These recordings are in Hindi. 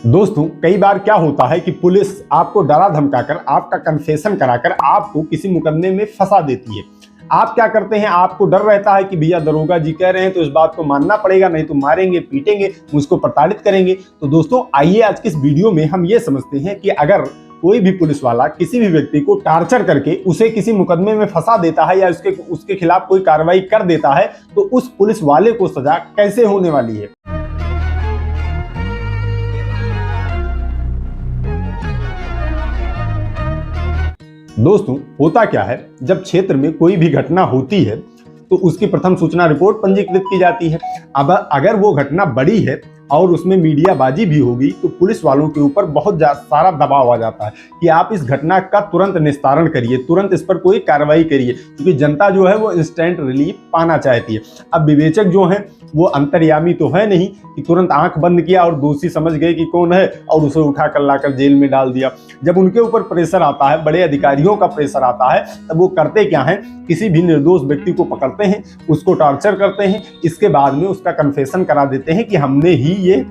दोस्तों, कई बार क्या होता है कि पुलिस आपको डरा धमकाकर, आपका कन्फेशन कराकर आपको किसी मुकदमे में फंसा देती है। आप क्या करते हैं, आपको डर रहता है कि भैया दरोगा जी कह रहे हैं तो इस बात को मानना पड़ेगा, नहीं तो मारेंगे, पीटेंगे, मुझको प्रताड़ित करेंगे। तो दोस्तों, आइए आज की इस वीडियो में हम ये समझते हैं कि अगर कोई भी पुलिस वाला किसी भी व्यक्ति को टार्चर करके उसे किसी मुकदमे में फंसा देता है या उसके खिलाफ कोई कार्रवाई कर देता है, तो उस पुलिस वाले को सजा कैसे होने वाली है। दोस्तों, होता क्या है, जब क्षेत्र में कोई भी घटना होती है तो उसकी प्रथम सूचना रिपोर्ट पंजीकृत की जाती है। अब अगर वो घटना बड़ी है और उसमें मीडियाबाजी भी होगी तो पुलिस वालों के ऊपर बहुत सारा दबाव आ जाता है कि आप इस घटना का तुरंत निस्तारण करिए, तुरंत इस पर कोई कार्रवाई करिए, क्योंकि जनता जो है वो इंस्टेंट रिलीफ पाना चाहती है। अब विवेचक जो हैं वो अंतर्यामी तो है नहीं कि तुरंत आंख बंद किया और दोषी समझ गए कि कौन है और उसे उठा कर लाकर जेल में डाल दिया। जब उनके ऊपर प्रेशर आता है, बड़े अधिकारियों का प्रेशर आता है, तब वो करते क्या है, किसी भी निर्दोष व्यक्ति को पकड़ते हैं, उसको टॉर्चर करते हैं, इसके बाद में उसका कन्फेशन करा देते हैं कि हमने ही ये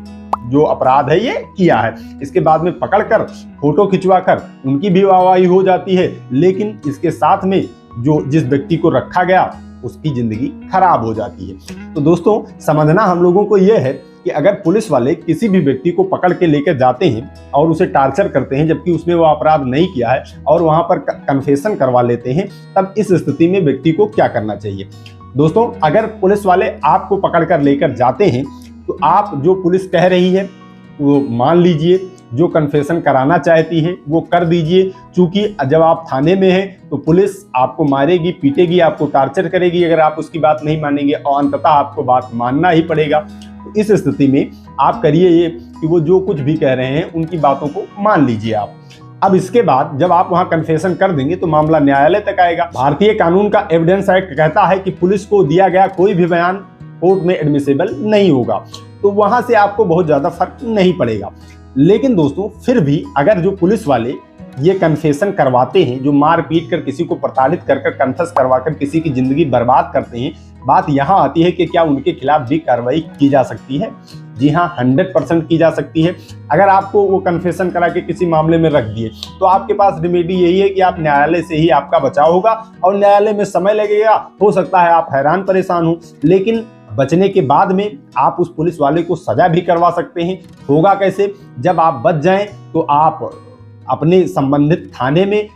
जो अपराध है ये किया है। इसके बाद में पकड़कर फोटो खिंचवाकर उनकी भी वाहवाही हो जाती है, लेकिन इसके साथ में जो जिस व्यक्ति को रखा गया उसकी जिंदगी खराब हो जाती है। तो दोस्तों, समझना हम लोगों को यह है कि अगर पुलिस वाले किसी भी व्यक्ति को पकड़ के लेकर जाते हैं और उसे टार्चर करते हैं जबकि उसने वो अपराध नहीं किया है और वहां पर कन्फेशन करवा लेते हैं, तब इस स्थिति में व्यक्ति को क्या करना चाहिए। दोस्तों, अगर पुलिस वाले आपको पकड़ कर लेकर जाते हैं तो आप जो पुलिस कह रही है वो मान लीजिए, जो कन्फेशन कराना चाहती है वो कर दीजिए, क्योंकि जब आप थाने में हैं तो पुलिस आपको मारेगी, पीटेगी, आपको टार्चर करेगी अगर आप उसकी बात नहीं मानेंगे, और अंततः आपको बात मानना ही पड़ेगा। तो इस स्थिति में आप करिए ये कि वो जो कुछ भी कह रहे हैं उनकी बातों को मान लीजिए आप। अब इसके बाद जब आप वहां कन्फेशन कर देंगे तो मामला न्यायालय तक आएगा। भारतीय कानून का एविडेंस एक्ट कहता है कि पुलिस को दिया गया कोई भी बयान कोर्ट में एडमिसिबल नहीं होगा, तो वहां से आपको बहुत ज्यादा फर्क नहीं पड़ेगा। लेकिन दोस्तों, फिर भी अगर जो पुलिस वाले ये कन्फेशन करवाते हैं, जो मार पीट कर किसी को प्रताड़ित कर कन्फेस करवाकर किसी की जिंदगी बर्बाद करते हैं, बात यहाँ आती है कि क्या उनके खिलाफ भी कार्रवाई की जा सकती है। जी हाँ, 100% की जा सकती है। अगर आपको वो कन्फेशन करा के किसी मामले में रख दिए तो आपके पास रेमेडी यही है कि आप न्यायालय से ही आपका बचाव होगा, और न्यायालय में समय लगेगा, हो सकता है आप हैरान परेशान हो, लेकिन बचने के बाद में आप उस पुलिस वाले को सजा भी करवा सकते हैं। होगा कैसे, जब आप बच जाएं तो आप अपने संबंधित थाने में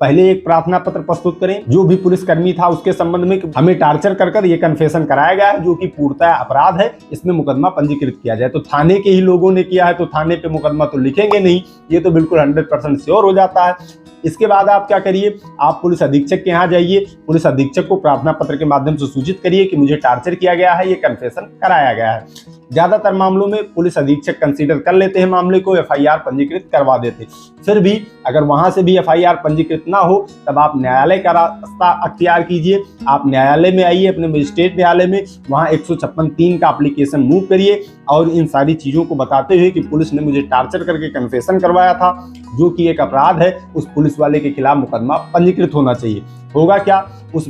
पहले एक प्रार्थना पत्र प्रस्तुत करें, जो भी पुलिसकर्मी था उसके संबंध में हमें टार्चर कर ये कन्फेशन कराया गया है जो कि पूर्णतः अपराध है, इसमें मुकदमा पंजीकृत किया जाए। तो थाने के ही लोगों ने किया है तो थाने पे मुकदमा तो लिखेंगे नहीं, ये तो बिल्कुल 100% श्योर हो जाता है। इसके बाद आप क्या करिए, आप पुलिस अधीक्षक के यहाँ जाइए, पुलिस अधीक्षक को प्रार्थना पत्र के माध्यम से सूचित करिए कि मुझे टार्चर किया गया है, ये कन्फेशन कराया गया है। ज्यादातर मामलों में पुलिस अधीक्षक कंसीडर कर लेते हैं मामले को, एफआईआर पंजीकृत करवा देते। फिर भी अगर वहां से भी एफआईआर पंजीकृत ना हो तब आप न्यायालय का रास्ता अख्तियार कीजिए। आप न्यायालय में आइए, अपने मजिस्ट्रेट न्यायालय में, वहां 156(3) का एप्लीकेशन मूव करिए और इन सारी चीजों को बताते हुए कि पुलिस ने मुझे टार्चर करके कन्फेशन करवाया था जो कि एक अपराध है, उस पुलिस वाले के खिलाफ मुकदमा पंजीकृत होना चाहिए। होगा क्या, उस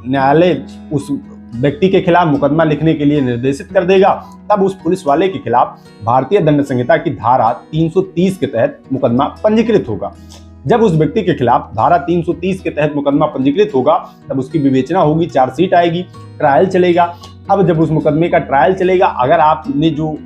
न्यायालय उस व्यक्ति के खिलाफ मुकदमा लिखने के लिए निर्देशित कर देगा। तब उस पुलिस वाले के खिलाफ भारतीय दंड संहिता की धारा 330 के तहत मुकदमा पंजीकृत होगा। जब उस व्यक्ति के खिलाफ धारा 330 के तहत मुकदमा पंजीकृत होगा तब उसकी विवेचना होगी, चार्जशीट आएगी, ट्रायल चलेगा। अब जब उस मुकदमे का ट्रायल चलेगा, अगर आपने जो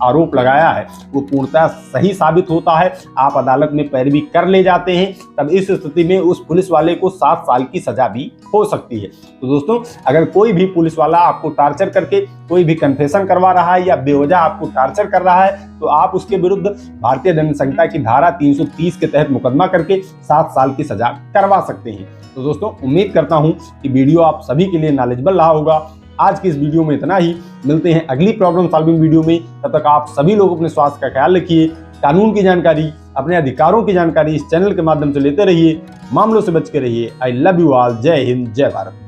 आरोप लगाया है वो पूर्णतः सही साबित होता है, आप अदालत में पैरवी कर ले जाते हैं, तब इस स्थिति में उस पुलिस वाले को 7 साल की सजा भी हो सकती है। तो दोस्तों, अगर कोई भी पुलिस वाला आपको टार्चर करके कोई भी कन्फेशन करवा रहा है या बेवजह आपको टार्चर कर रहा है तो आप उसके विरुद्ध भारतीय दंड संहिता की धारा 330 के तहत मुकदमा करके 7 साल की सजा करवा सकते हैं। तो दोस्तों, उम्मीद करता हूं कि वीडियो आप सभी के लिए नॉलेजेबल रहा होगा। आज की इस वीडियो में इतना ही, मिलते हैं अगली प्रॉब्लम सॉल्विंग वीडियो में। तब तक आप सभी लोग अपने स्वास्थ्य का ख्याल रखिए, कानून की जानकारी, अपने अधिकारों की जानकारी इस चैनल के माध्यम से लेते रहिए, मामलों से बच के रहिए। I love you all. जय हिंद, जय भारत।